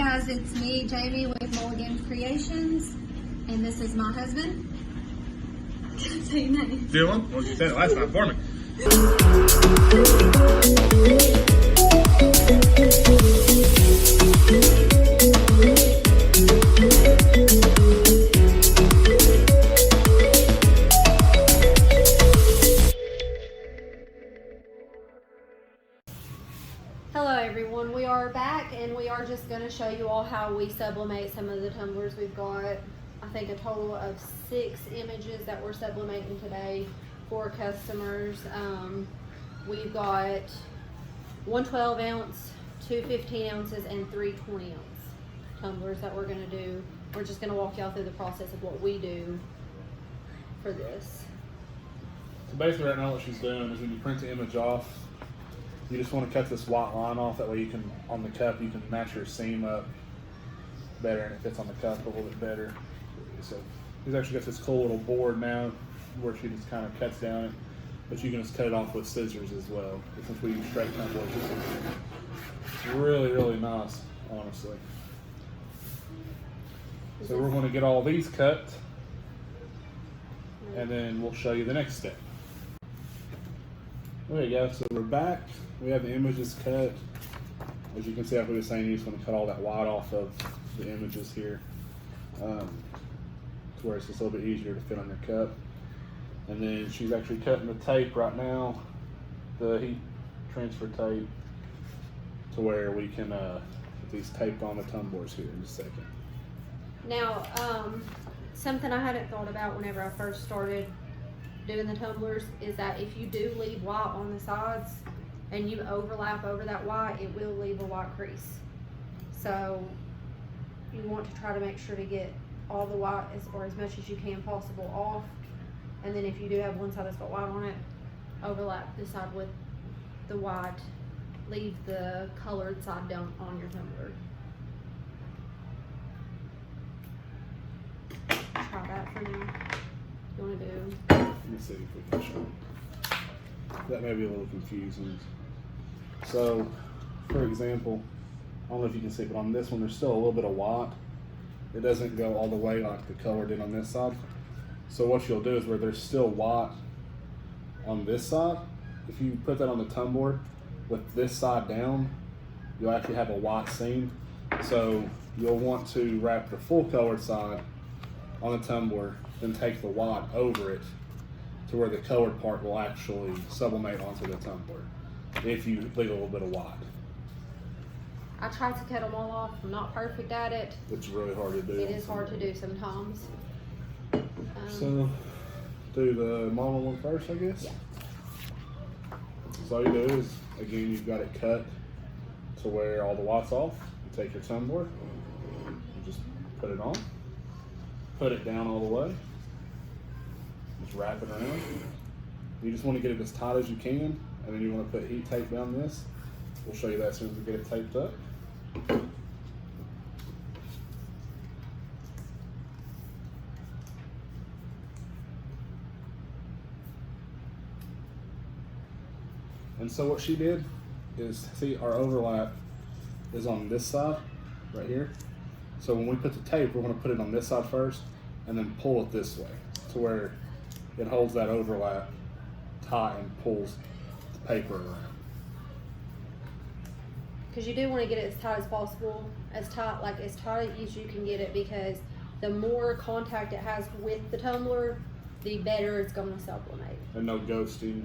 guys, it's me, Jamie, with Mulligan Creations, and this is my husband. Say your name. Dylan? Well, you said it last time for me. Hello everyone, we are back and we are just going to show you all how we sublimate some of the tumblers. We've got, I think, a total of 6 images that we're sublimating today for customers. We've got 1 12 ounce, 2 15 ounces, and 3 20 ounce tumblers that we're going to do. We're just going to walk y'all through the process of what we do for this. So basically right now what she's doing is when you print the image off, you just want to cut this white line off. That way you can, on the cup, you can match your seam up better and it fits on the cup a little bit better. So he's actually got this cool little board now where she just kind of cuts down it, but you can just cut it off with scissors as well. Since we use straight tumblers, it's really, really nice, honestly. So we're going to get all these cut and then we'll show you the next step. There you go, so we're back. We have the images cut. As you can see, like we were saying, you just want to cut all that white off of the images here to where it's just a little bit easier to fit on your cup. And then she's actually cutting the tape right now, the heat transfer tape, to where we can get these taped on the tumblers here in a second. Now, something I hadn't thought about whenever I first started doing the tumblers is that if you do leave white on the sides and you overlap over that white, it will leave a white crease. So you want to try to make sure to get all the white or as much as you can possible off. And then if you do have one side that's got white on it, overlap the side with the white. Leave the colored side down on your tumbler. Try that for now. You want to do? Let me see if we can show it. That may be a little confusing. So, for example, I don't know if you can see, but on this one there's still a little bit of white. It doesn't go all the way like the color did on this side. So what you'll do is where there's still white on this side, if you put that on the tumbler with this side down, you'll actually have a white seam. So you'll want to wrap the full colored side on the tumbler, then take the white over it to where the colored part will actually sublimate onto the tumbler if you leave a little bit of white. I try to cut them all off. I'm not perfect at it. It's really hard to do. It is hard to do sometimes. So, do the model one first, I guess? Yeah. So all you do is, again, you've got it cut to where all the white's off. You take your tumbler, you just put it on, put it down all the way, just wrap it around. You just want to get it as tight as you can, and then you want to put heat tape down this. We'll show you that as soon as we get it taped up. And so what she did is, see, our overlap is on this side, right here. So when we put the tape, we're going to put it on this side first, and then pull it this way, to where it holds that overlap tight and pulls the paper around. Because you do want to get it as tight as possible, as tight as you can get it, because the more contact it has with the tumbler, the better it's going to sublimate. And no ghosting.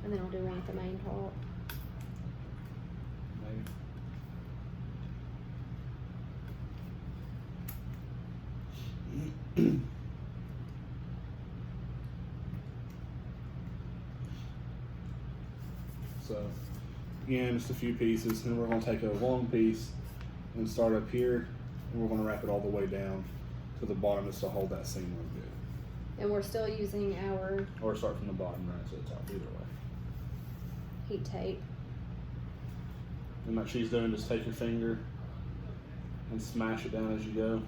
And then I'll do one at the main top. So again, just a few pieces, and we're going to take a long piece and start up here, and we're going to wrap it all the way down to the bottom just to hold that seam real good. And we're still using our Or start from the bottom right to the top, either way. heat tape. And like she's doing, just take your finger and smash it down as you go.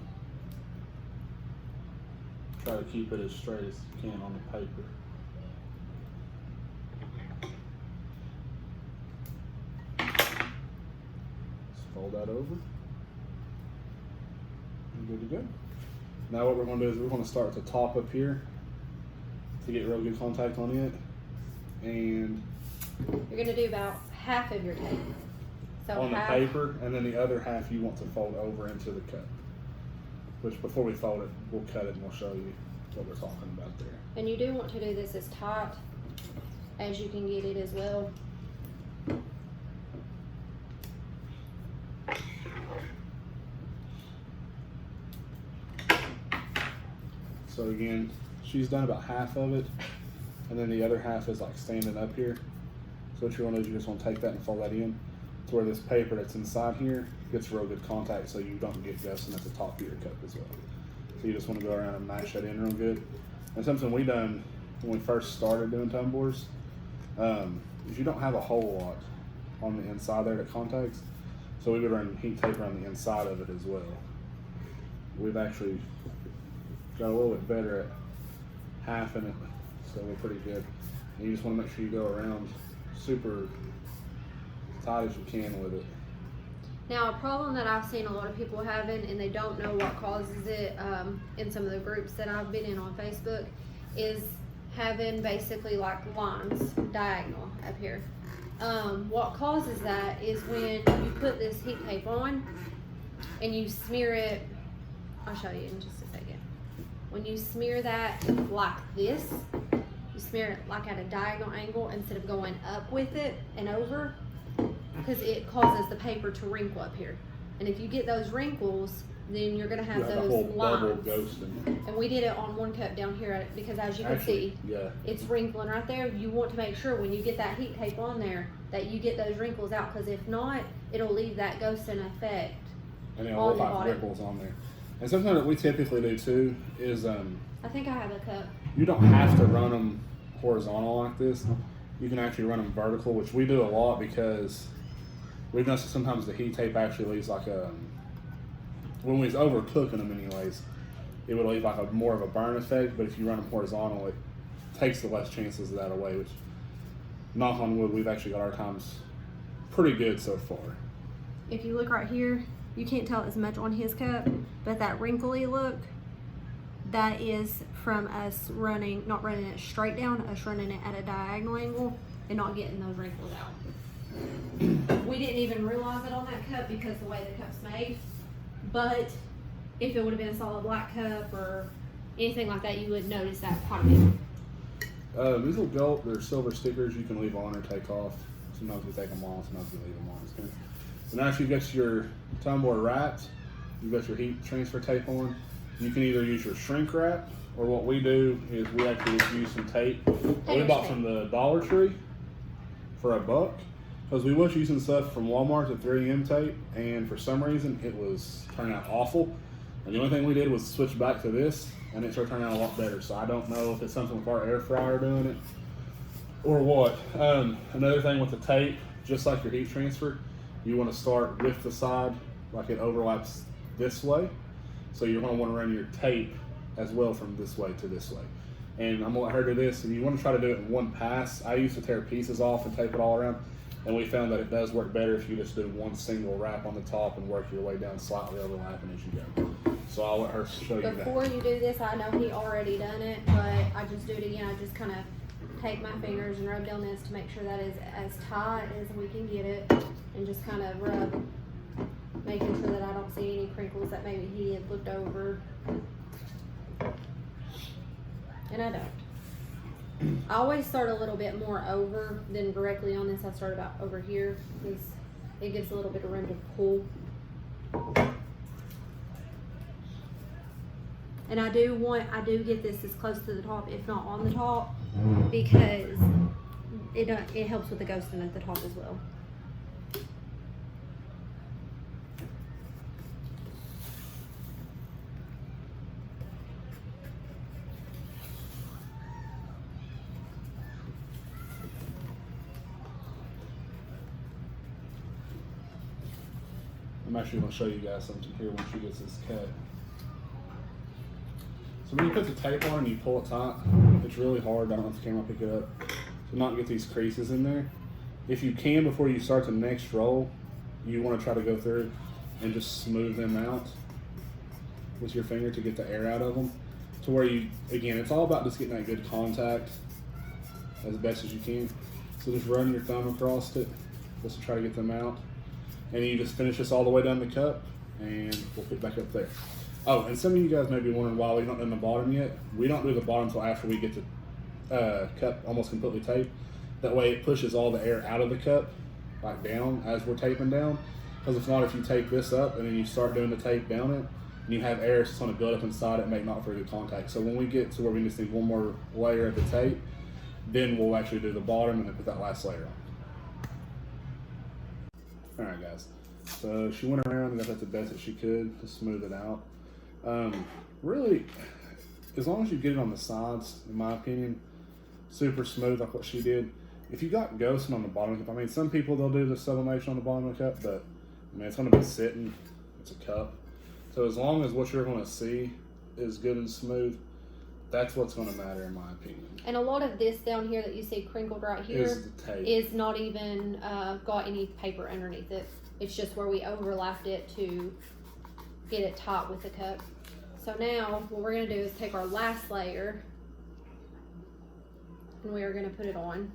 Try to keep it as straight as you can on the paper. Just fold that over. And good to go. Now what we're going to do is we're going to start at the top up here to get real good contact on it. And You're gonna do about half of your tape. So on half, the paper, and then the other half you want to fold over into the cup. Which before we fold it, we'll cut it and we'll show you what we're talking about there. and you do want to do this as tight as you can get it as well. So again, she's done about half of it, and then the other half is like standing up here. So what you want to do is you just want to take that and fold that in to where this paper that's inside here gets real good contact, so you don't get gusting at the top of your cup as well. So you just want to go around and mash that in real good. And something we done when we first started doing tumblers is you don't have a whole lot on the inside there that contacts, so we would run heat tape around the inside of it as well. We've actually got a little bit better at half in it, so we're pretty good. And you just want to make sure you go around super tight as you can with it. Now, a problem that I've seen a lot of people having, and they don't know what causes it, in some of the groups that I've been in on Facebook, is having basically like lines diagonal up here. What causes that is when you put this heat tape on and you smear it. I'll show you in just a second. When you smear that like this, you smear it like at a diagonal angle instead of going up with it and over, because it causes the paper to wrinkle up here. And if you get those wrinkles, then you're gonna have You have those the whole bubble lines. ghosting. And we did it on one cup down here because as you can see, Yeah. it's wrinkling right there. You want to make sure when you get that heat tape on there that you get those wrinkles out, because if not, it'll leave that ghosting effect. And it'll on look the like bottom. ripples on there. And something that we typically do too is I think I have a cup. you don't have to run them horizontal like this. You can actually run them vertical, which we do a lot because we've noticed sometimes the heat tape actually leaves like a, when we was overcooking them anyways, it would leave like a more of a burn effect. But if you run them horizontal, it takes the less chances of that away, which, knock on wood, we've actually got our times pretty good so far. If you look right here, you can't tell as much on his cup, but that wrinkly look, that is from us running, not running it straight down, us running it at a diagonal angle and not getting those wrinkles out. We didn't even realize it on that cup because the way the cup's made, but if it would have been a solid black cup or anything like that, you would notice that quite a bit. These little gold, they're silver stickers you can leave on or take off. Sometimes we take them off, sometimes we leave them on. It's good. So now you've got your tumbler wrapped, you've got your heat transfer tape on. You can either use your shrink wrap, or what we do is we actually just use some tape. We bought from the Dollar Tree for $1, because we was using stuff from Walmart, the 3M tape, and for some reason it was turning out awful. And the only thing we did was switch back to this, and it started turning out a lot better. So I don't know if it's something with our air fryer doing it or what. Another thing with the tape, just like your heat transfer, you want to start with the side like it overlaps this way. So you're going to want to run your tape as well from this way to this way. And I'm going to let her do this, and you want to try to do it in one pass. I used to tear pieces off and tape it all around, and we found that it does work better if you just do one single wrap on the top and work your way down slightly overlapping as you go. So I'll let her show you that. Before you do this, I know he already done it, but I just do it again. I just kind of take my fingers and rub down this to make sure that is as tight as we can get it, and just kind of rub, making sure that I don't see any crinkles that maybe he had looked over. And I don't. I always start a little bit more over than directly on this. I start about over here because it gives a little bit of room to pull. And I do get this as close to the top, if not on the top, because it helps with the ghosting at the top as well. I'm actually going to show you guys something here when she gets this cut. So when you put the tape on and you pull it tight, it's really hard. I don't know if the camera will pick it up. To not get these creases in there. If you can, before you start the next roll, you want to try to go through and just smooth them out with your finger to get the air out of them. To where you, again, it's all about just getting that good contact as best as you can. So just run your thumb across it just to try to get them out. And you just finish this all the way down the cup and we'll put it back up there. Oh, and some of you guys may be wondering why we've not done the bottom yet. We don't do the bottom until after we get the cup almost completely taped. That way it pushes all the air out of the cup, like down as we're taping down. Because if not, if you tape this up and then you start doing the tape down it, and you have air just going to build up inside it, make not very good contact. So when we get to where we just need one more layer of the tape, then we'll actually do the bottom and then put that last layer on. Alright guys, so she went around and got that the best that she could to smooth it out. Really, as long as you get it on the sides, in my opinion, super smooth like what she did. If you got ghosting on the bottom of the cup, I mean, some people they'll do the sublimation on the bottom of the cup, but I mean, it's going to be sitting, it's a cup. So as long as what you're going to see is good and smooth, that's what's going to matter in my opinion. And a lot of this down here that you see crinkled right here Is the tape. is not even got any paper underneath it. It's just where we overlapped it to get it taut with the cup. So now what we're going to do is take our last layer and we are going to put it on.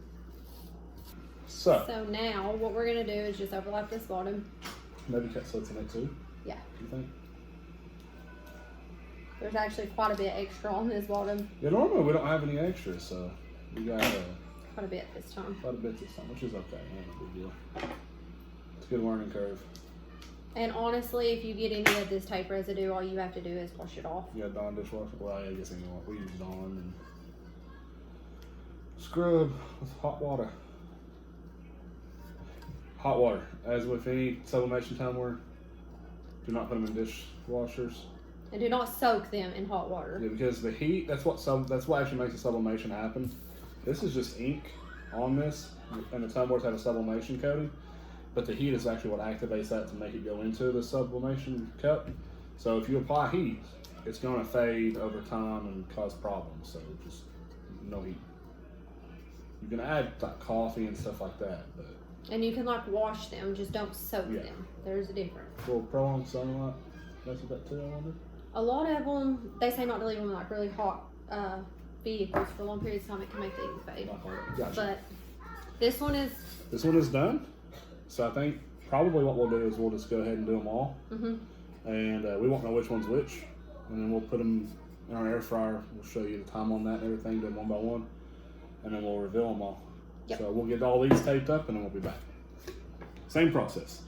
So now what we're going to do is just overlap this bottom. Maybe cut slits in it too? Yeah. You think? There's actually quite a bit extra on this bottom. Yeah, normally we don't have any extras, so we got Quite a bit this time. quite a bit this time, which is okay. Not a big deal. It's a good learning curve. And honestly, if you get any of this tape residue, all you have to do is wash it off. You got Dawn dishwasher? Well, yeah, I guess anyway. We use Dawn and scrub with hot water. Hot water. As with any sublimation tumbler, do not put them in dishwashers. And do not soak them in hot water. Yeah, because the heat, that's what actually makes the sublimation happen. This is just ink on this, and the tumblers have a sublimation coating. But the heat is actually what activates that to make it go into the sublimation cup. So if you apply heat, it's going to fade over time and cause problems. So just no heat. You can add like coffee and stuff like that, but And you can like wash them, just don't soak them. There's a difference. will prolonged sunlight mess with that too, I wonder? A lot of them, they say not to leave them in like really hot vehicles for long periods of time. It can make the ink fade. Gotcha. But this one is. This one is done. So I think probably what we'll do is we'll just go ahead and do them all. And we won't know which one's which. And then we'll put them in our air fryer. We'll show you the time on that and everything, do them one by one. And then we'll reveal them all. Yep. So we'll get all these taped up and then we'll be back. Same process.